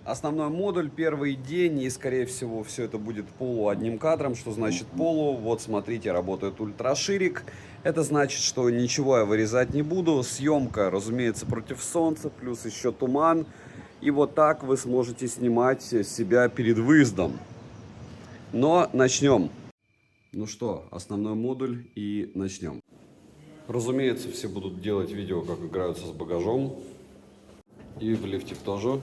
Основной модуль, первый день, и скорее всего все это будет полу одним кадром. Что значит полу? Вот смотрите, работает ультраширик. Это значит, что ничего я вырезать не буду. Съемка, разумеется, против солнца, плюс еще туман. И вот так вы сможете снимать себя перед выездом. Но начнем. Ну что, основной модуль и начнем. Разумеется, все будут делать видео, как играются с багажом. И в лифте тоже.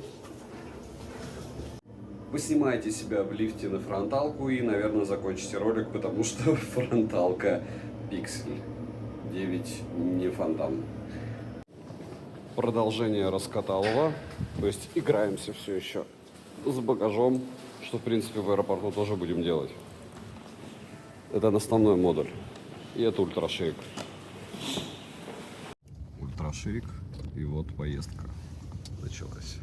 Вы снимаете себя в лифте на фронталку и, наверное, закончите ролик, потому что фронталка пиксель 9, не фонтан. Продолжение раскаталова. То есть играемся все еще с багажом, что, в принципе, в аэропорту тоже будем делать. Это основной модуль. И это ультраширик. Ультраширик. И вот поездка началась.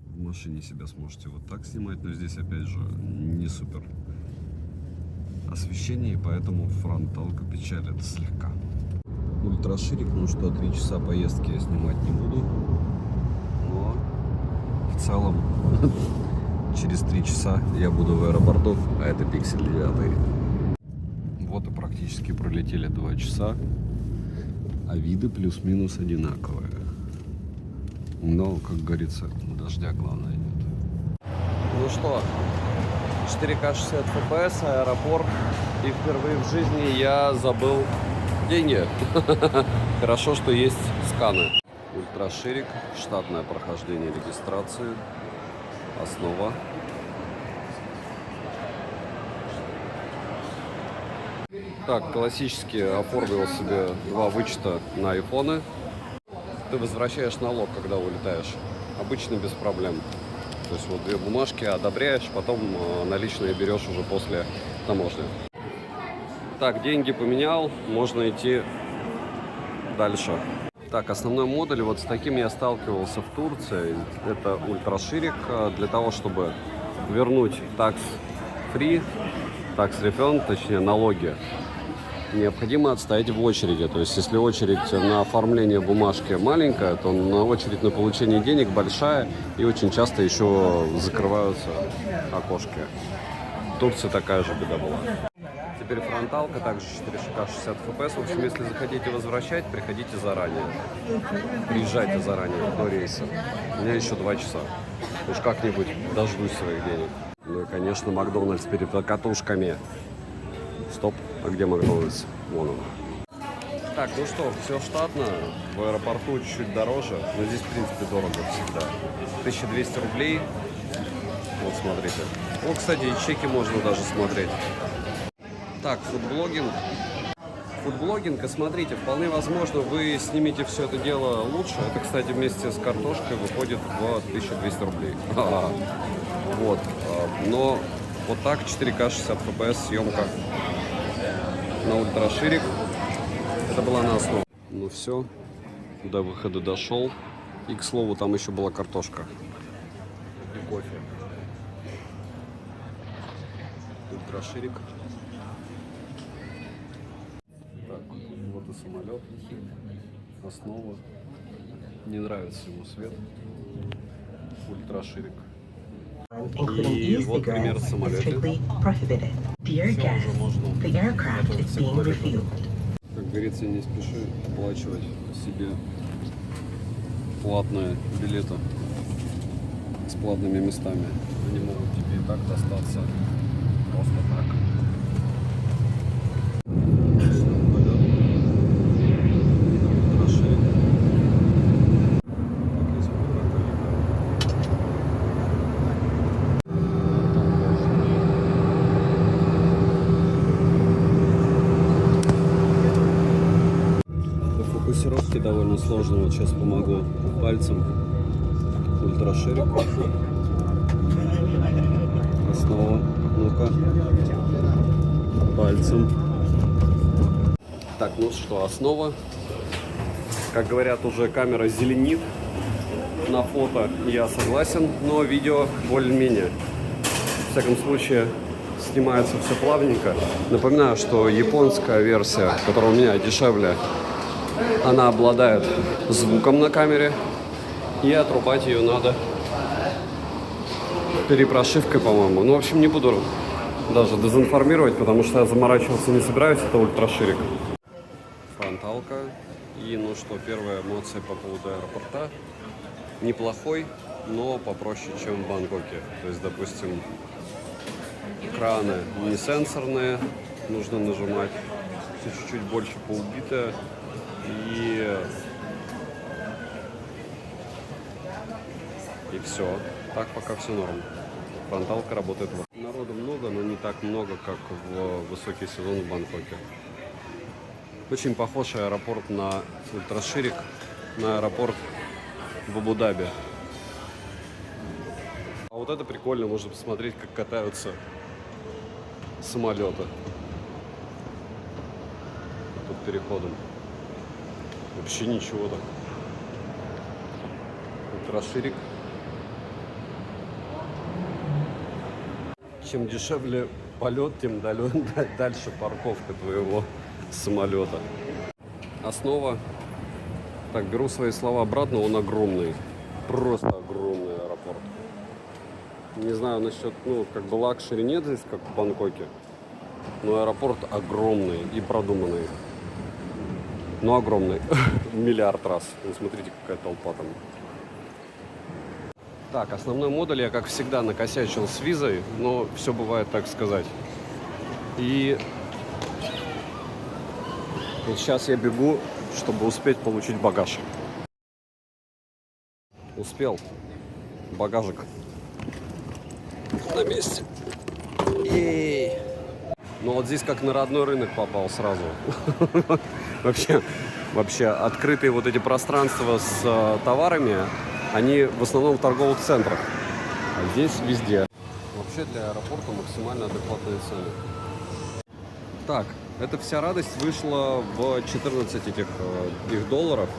В машине себя сможете вот так снимать, но здесь опять же не супер освещение, и поэтому фронталка печалит слегка. Ультраширик, ну что, 3 часа поездки я снимать не буду, но в целом через 3 часа я буду в аэропорту, а это пиксель 9. Вот и практически пролетели 2 часа, а виды плюс-минус одинаковые. Но, как говорится, дождя главное нет. Ну что, 4К 60 FPS, аэропорт. И впервые в жизни я забыл деньги. Хорошо, что есть сканы. Ультраширик, штатное прохождение регистрации. Основа. Так, классически оформил себе 2 вычета на айфоны. Ты возвращаешь налог, когда улетаешь. Обычно без проблем. То есть вот 2 бумажки одобряешь, потом наличные берешь уже после таможни. Так, деньги поменял, можно идти дальше. Так, основной модуль, вот с таким я сталкивался в Турции. Это ультраширик. Для того, чтобы вернуть tax-free, tax-refund, точнее налоги, необходимо отстоять в очереди. То есть, если очередь на оформление бумажки маленькая, то на очередь на получение денег большая, и очень часто еще закрываются окошки. В Турции такая же беда была. Теперь фронталка, также 4К 60 FPS. В общем, если захотите возвращать, приходите заранее. Приезжайте заранее, до рейса. У меня еще 2 часа. Уж как-нибудь дождусь своих денег. Ну и, конечно, Макдональдс перед катушками. Стоп, а где Макдональдс? Вон он. Так, ну что, все штатно. В аэропорту чуть-чуть дороже, но здесь, в принципе, дорого всегда. 1200 рублей. Вот, смотрите. О, кстати, и чеки можно даже смотреть. Так, фудблогинг. Фудблогинг, и смотрите, вполне возможно, вы снимете все это дело лучше. Это, кстати, вместе с картошкой выходит в 1200 рублей. Вот. Но вот так, 4К 60 FPS съемка на ультраширик. Это была на основе. Ну все, до выхода дошел. И, к слову, там еще была картошка и кофе. Ультраширик. Так, вот и самолет. Основа. Не нравится ему свет. Ультраширик. И вот пример самолета. Как говорится, не спеши оплачивать себе платные билеты с платными местами. Они могут тебе и так достаться просто так. Фокусировки довольно сложно. Вот сейчас помогу пальцем. Ультраширик. Основа. Ну-ка. Пальцем. Так, ну что, основа. Как говорят, уже камера зеленит. На фото я согласен, но видео более-менее. В всяком случае, снимается все плавненько. Напоминаю, что японская версия, которая у меня дешевле, она обладает звуком на камере, и отрубать ее надо перепрошивкой, по-моему. Ну, в общем, не буду даже дезинформировать, потому что я заморачиваться не собираюсь. Это ультраширик. Фронталка. И, ну что, первая эмоция по поводу аэропорта. Неплохой, но попроще, чем в Бангкоке. То есть, допустим, краны не сенсорные, нужно нажимать. Все чуть-чуть больше поубито. И все. Так пока все норм. Фронталка работает. Народу много, но не так много, как в высокий сезон в Бангкоке. Очень похож аэропорт на ультраширик, на аэропорт в Абу-Даби. А вот это прикольно, можно посмотреть, как катаются самолеты. Тут переходом. Вообще ничего так. Ультраширик. Чем дешевле полет, тем дальше парковка твоего самолета. Основа. Так, беру свои слова обратно, он огромный. Просто огромный аэропорт. Не знаю насчет, ну, как бы лакшери нет здесь, как в Бангкоке. Но аэропорт огромный и продуманный. Но огромный. Миллиард раз. Вы смотрите, какая толпа там. Так, основной модуль я, как всегда, накосячил с визой, но все бывает, так сказать. И вот сейчас я бегу, чтобы успеть получить багаж. Успел. Багажик на месте. Ей. Ну вот здесь как на родной рынок попал сразу. Вообще открытые вот эти пространства с товарами, они в основном в торговых центрах, а здесь везде. Вообще для аэропорта максимально адекватные цены. Так, эта вся радость вышла в 14 их долларов.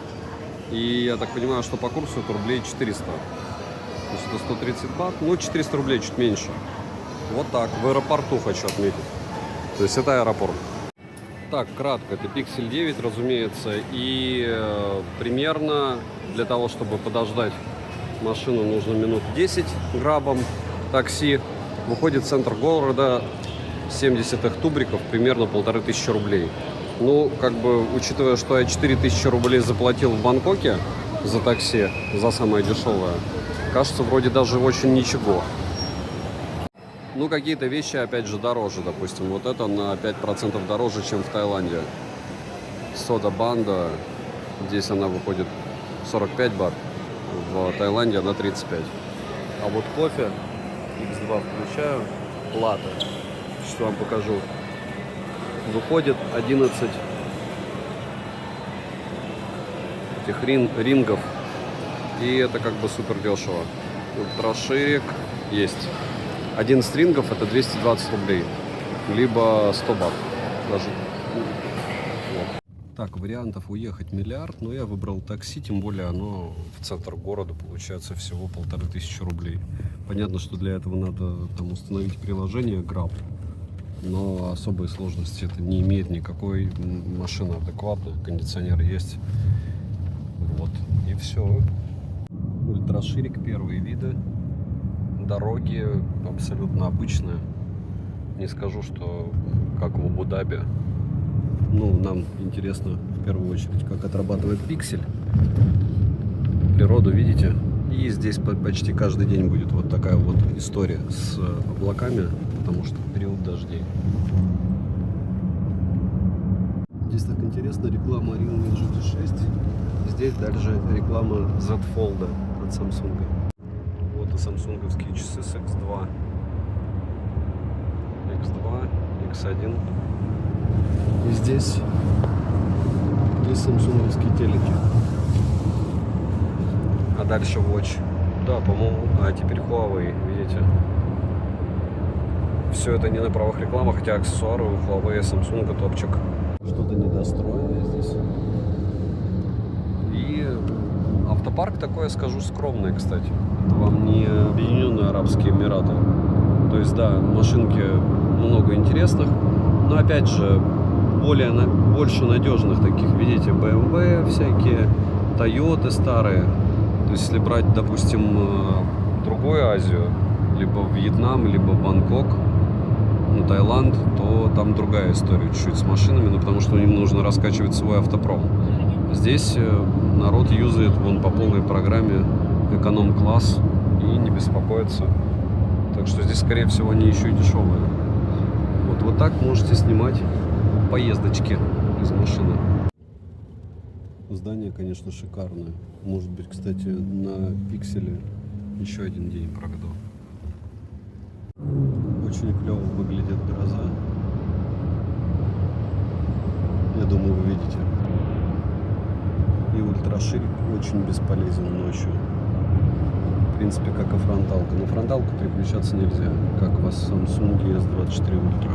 И я так понимаю, что по курсу это рублей 400. То есть это 130 бат, ну 400 рублей, чуть меньше. Вот так, в аэропорту хочу отметить. То есть это аэропорт. Так, кратко, это Pixel 9, разумеется, и примерно для того, чтобы подождать машину, нужно минут 10 грабом такси. Выходит в центр города, 70 тубриков, примерно 1500 рублей. Ну, как бы, учитывая, что я 4000 рублей заплатил в Бангкоке за такси, за самое дешевое, кажется, вроде даже очень ничего. Ну, какие-то вещи, опять же, дороже. Допустим, вот это на 5% дороже, чем в Таиланде. Сода Банда, здесь она выходит 45 бат, в Таиланде она 35. А вот кофе, X2 включаю, латте, что вам покажу, выходит 11 этих рингов. И это как бы супер дешево. Ультраширик есть. 11 рингов это 220 рублей, либо 100 бат даже. Вот. Так, вариантов уехать миллиард, но я выбрал такси, тем более оно в центр города, получается всего 1500 рублей. Понятно, что для этого надо там установить приложение Grab, но особой сложности это не имеет никакой. Машина адекватная, кондиционер есть. Вот, и все. Ультраширик, первые виды. Дороги абсолютно обычные. Не скажу, что как в Абу-Даби. Ну, нам интересно в первую очередь, как отрабатывает пиксель. Природу видите? И здесь почти каждый день будет вот такая вот история с облаками, потому что период дождей. Здесь так интересно, реклама Realme GT6. Здесь дальше реклама Z Fold от Samsung. Вот и самсунговские часы с X2. X2, X1. И здесь самсунговские телеки. А дальше Watch. Да, по-моему, а теперь Huawei, видите. Все это не на правах рекламы, хотя аксессуары у Huawei и Samsung топчик. Что-то недостроенное здесь. И автопарк такой, я скажу, скромный, кстати. Это вам не Объединенные Арабские Эмираты. То есть, да, машинки много интересных, но опять же, больше надежных таких. Видите, BMW всякие, Toyota старые. То есть, если брать, допустим, другую Азию, либо в Вьетнам, либо в Бангкок, на Таиланд, то там другая история чуть-чуть с машинами, ну, потому что им нужно раскачивать свой автопром. Здесь народ юзает вон по полной программе эконом-класс и не беспокоится. Так что здесь, скорее всего, они еще и дешевые. Вот так можете снимать поездочки из машины. Здание, конечно, шикарное. Может быть, кстати, на Пикселе еще один день проведу. Очень клево выглядит гроза. Я думаю, вы видите. И ультраширик очень бесполезен ночью. В принципе, как и фронталка. На фронталку переключаться нельзя, как в Samsung S24 Ultra.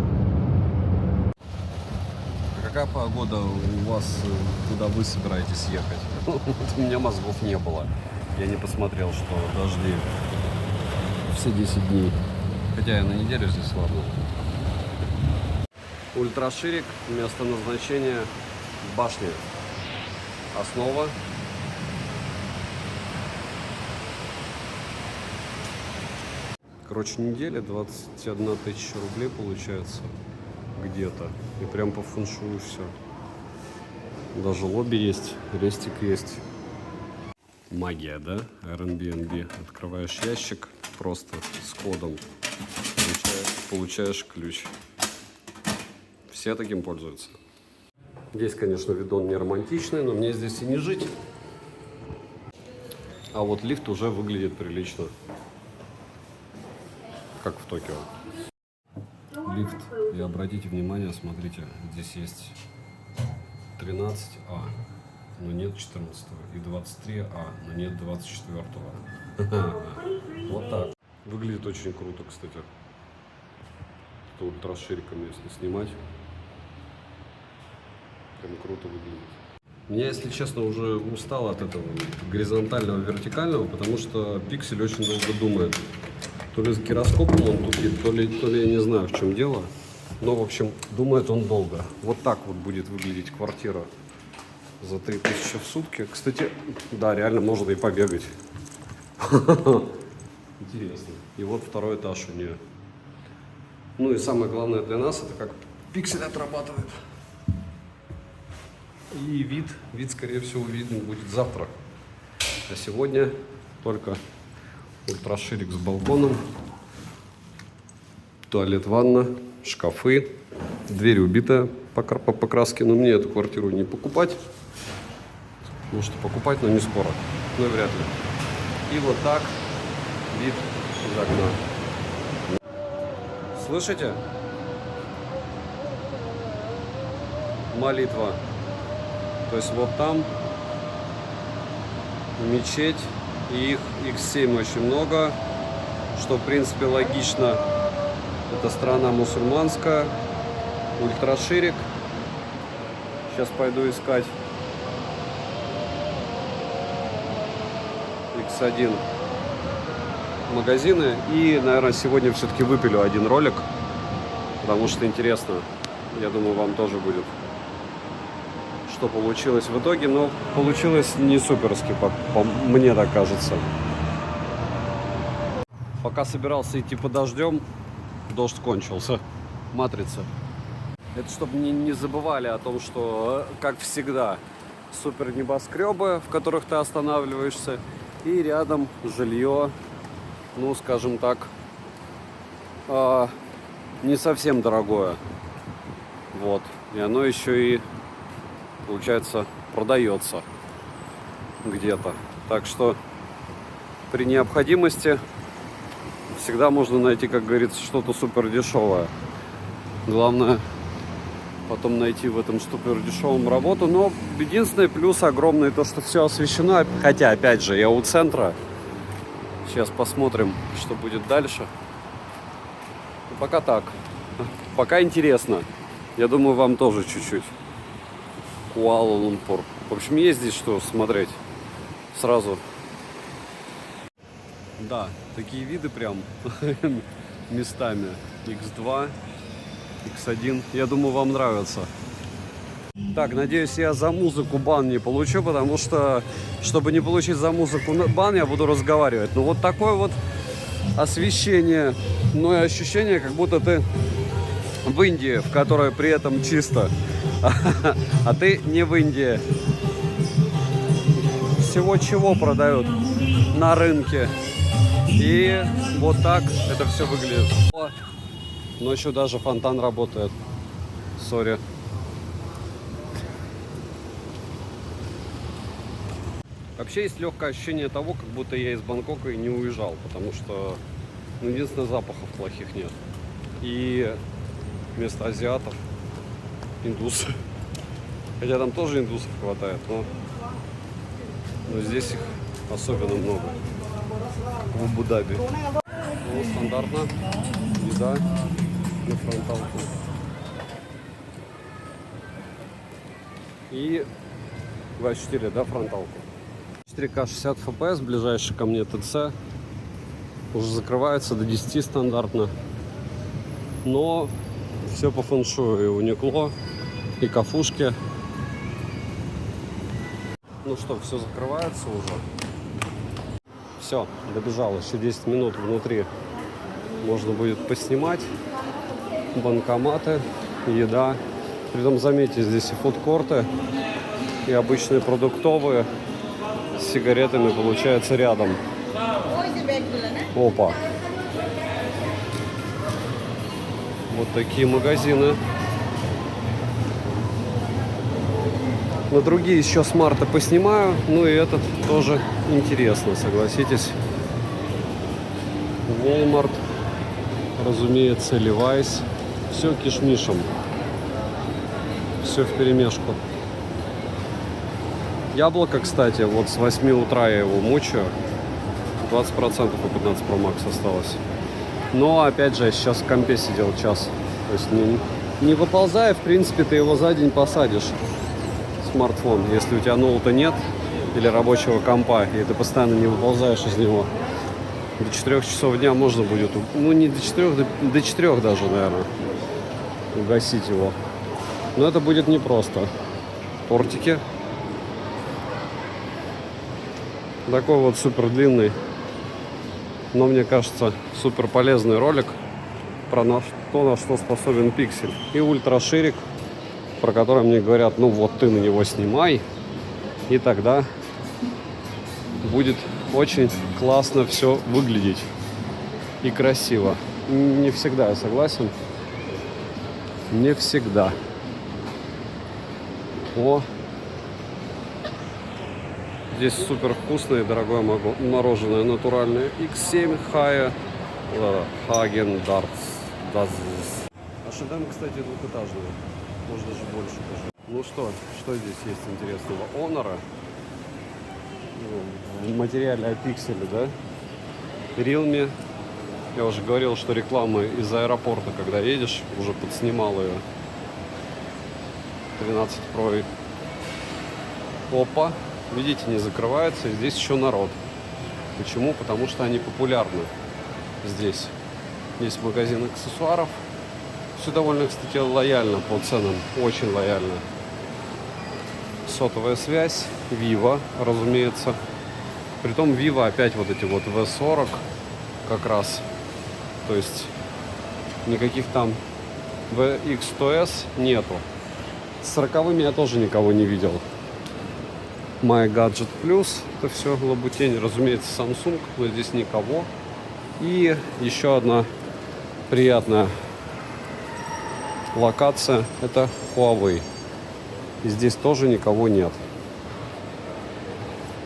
Какая погода у вас, куда вы собираетесь ехать? Вот у меня мозгов не было. Я не посмотрел, что дожди все 10 дней. Хотя я на неделю здесь, ладно. Ультраширик, место назначения башня. Основа. Короче, неделя 21 тысяча рублей получается где-то. И прям по фэншую все. Даже лобби есть, рестик есть. Магия, да? Airbnb. Открываешь ящик просто с кодом. Получаешь ключ. Все таким пользуются. Здесь, конечно, видон не романтичный, но мне здесь и не жить. А вот лифт уже выглядит прилично. Как в Токио. Лифт. И обратите внимание, смотрите, здесь есть 13А, но нет 14, и 23А, но нет 24. Вот так. Выглядит очень круто, кстати. Это ультрашириком, если снимать. Прям круто выглядит. Я, если честно, уже устал от этого горизонтального, вертикального, потому что Пиксель очень долго думает. То ли с гироскопом он тупит, то ли я не знаю, в чем дело. Но, в общем, думает он долго. Вот так вот будет выглядеть квартира за 3000 в сутки. Кстати, да, реально можно и побегать. Интересно. И вот второй этаж у нее. Ну и самое главное для нас, это как Пиксель отрабатывает. И вид, скорее всего, виден будет завтра. А сегодня только ультраширик с балконом, туалет, ванна, шкафы, дверь убитая по покраске, но мне эту квартиру не покупать. Можете покупать, но не скоро, ну и вряд ли. И вот так вид из окна. Слышите? Молитва. То есть вот там мечеть, и их X7 очень много, что в принципе логично. Это страна мусульманская, ультраширик. Сейчас пойду искать X1 магазины. И, наверное, сегодня все-таки выпилю один ролик, потому что интересно. Я думаю, вам тоже будет, что получилось в итоге. Но получилось не суперски, мне так кажется. Пока собирался идти под дождем, дождь кончился. Матрица. Это чтобы не забывали о том, что, как всегда, супер небоскребы, в которых ты останавливаешься, и рядом жилье, ну, скажем так, не совсем дорогое. Вот. И оно еще и, получается, продается где-то. Так что при необходимости всегда можно найти, как говорится, что-то супер дешевое. Главное потом найти в этом супер дешевом работу. Но единственный плюс огромный то, что все освещено. Хотя, опять же, я у центра. Сейчас посмотрим, что будет дальше. Но пока так. Пока интересно. Я думаю, вам тоже чуть-чуть. Куала-Лумпур. В общем, есть здесь что смотреть. Сразу. Да, такие виды прям местами. X2, X1. Я думаю, вам нравится. Так, надеюсь, я за музыку бан не получу, потому что, чтобы не получить за музыку бан, я буду разговаривать. Ну, вот такой вот освещение, но и ощущение, как будто ты в Индии, в которой при этом чисто, а ты не в Индии. Всего чего продают на рынке. И вот так это все выглядит. Ночью даже фонтан работает. Сори. Вообще есть легкое ощущение того, как будто я из Бангкока и не уезжал, потому что, ну, единственное, запахов плохих нет. И вместо азиатов индусы. Хотя там тоже индусов хватает, но здесь их особенно много. В Абу-Даби. Ну, стандартно. Еда на фронталку. И 24, да, фронталку. 4К 60 FPS, ближайший ко мне ТЦ. Уже закрывается до 10 стандартно. Но все по фэншую. И Уникло, и кафушки. Ну что, все закрывается уже. Все, добежал. Еще 10 минут внутри. Можно будет поснимать. Банкоматы, еда. Притом, заметьте, здесь и фудкорты, и обычные продуктовые. С сигаретами получается рядом. Опа. Вот такие магазины. На другие еще с марта поснимаю. Ну и этот тоже интересно, согласитесь. Walmart, разумеется, Levi's. Все кишмишем. Все вперемешку. Яблоко, кстати, вот с 8 утра я его мучаю. 20% и 15 Pro Max осталось. Но, опять же, я сейчас в компе сидел час. То есть не выползая, в принципе, ты его за день посадишь. Смартфон, если у тебя ноута нет или рабочего компа, и ты постоянно не выползаешь из него. До 4 часов дня можно будет, ну не до 4, до 4 даже, наверное, угасить его. Но это будет непросто. Тортики. Такой вот супер длинный, но мне кажется супер полезный ролик про то, на что способен пиксель. И ультраширик, про который мне говорят, ну вот ты на него снимай, и тогда будет очень классно все выглядеть и красиво. Не всегда я согласен. Не всегда. О! Здесь супер вкусное и дорогое мороженое, натуральное. X7 Haya Hagen Dazs. Ожидаем, кстати, двухэтажного. Может даже больше даже. Ну что здесь есть интересного? Honor. В материале о пикселе, да? Realme. Я уже говорил, что реклама из аэропорта, когда едешь, уже подснимал ее. 13 Pro. Опа. Видите, не закрывается. И здесь еще народ. Почему? Потому что они популярны здесь. Есть магазин аксессуаров. Все довольно, кстати, лояльно по ценам. Очень лояльно. Сотовая связь. Vivo, разумеется. Притом Vivo опять вот эти вот V40 как раз. То есть никаких там VX100S нету. С 40-ми я тоже никого не видел. My Gadget Plus. Это все лабутень. Разумеется, Samsung, но здесь никого. И еще одна приятная локация. Это Huawei. И здесь тоже никого нет.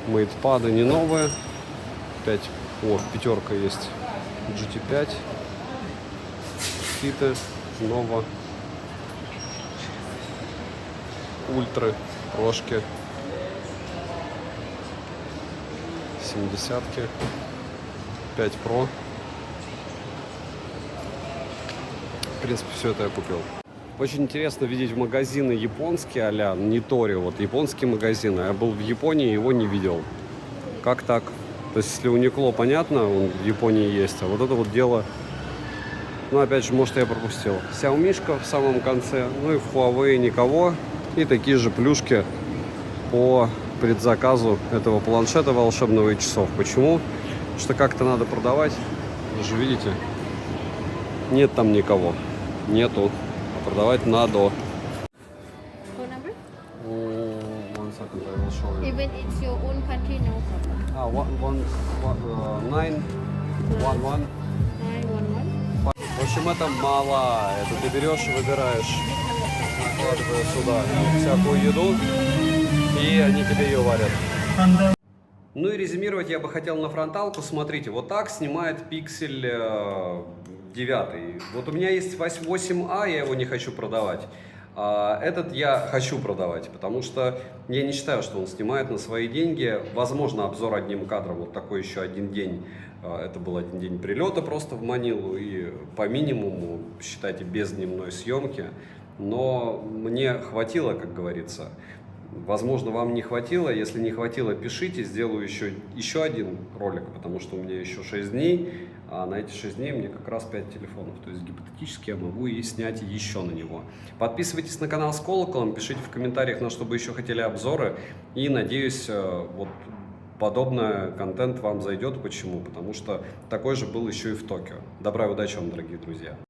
Мейтпады не новые. 5. О, пятерка есть. GT5. Фиты. Нова. Ультры. Прошки. 70-ки. 5 Pro. В принципе, все это я купил. Очень интересно видеть магазины японские а-ля Nitori. Вот японские магазины. Я был в Японии, его не видел. Как так? То есть, если Uniqlo, понятно, он в Японии есть. А вот это вот дело, ну, опять же, может, я пропустил. Xiaomi в самом конце. Ну и в Huawei никого. И такие же плюшки по предзаказу этого планшета волшебного и часов. Почему? Потому что как-то надо продавать. Вы же видите? Нет там никого. Нету. Продавать надо. Phone number? One second, I will show you. Even it's your own country, no problem. 911. 911. В общем, это мало. Это ты берешь и выбираешь, накладывая сюда всякую еду, и они тебе ее варят. Ну и резюмировать я бы хотел на фронталку. Смотрите, вот так снимает Pixel 9. Вот у меня есть 8А, я его не хочу продавать. А этот я хочу продавать, потому что я не считаю, что он снимает на свои деньги. Возможно, обзор одним кадром, вот такой еще один день. Это был один день прилета просто в Манилу и по минимуму, считайте, без дневной съемки. Но мне хватило, как говорится. Возможно, вам не хватило. Если не хватило, пишите, сделаю еще один ролик, потому что у меня еще 6 дней, а на эти 6 дней мне как раз 5 телефонов. То есть гипотетически я могу и снять еще на него. Подписывайтесь на канал с колоколом, пишите в комментариях, на что бы еще хотели обзоры. И надеюсь, вот подобный контент вам зайдет. Почему? Потому что такой же был еще и в Токио. Добра и удачи вам, дорогие друзья!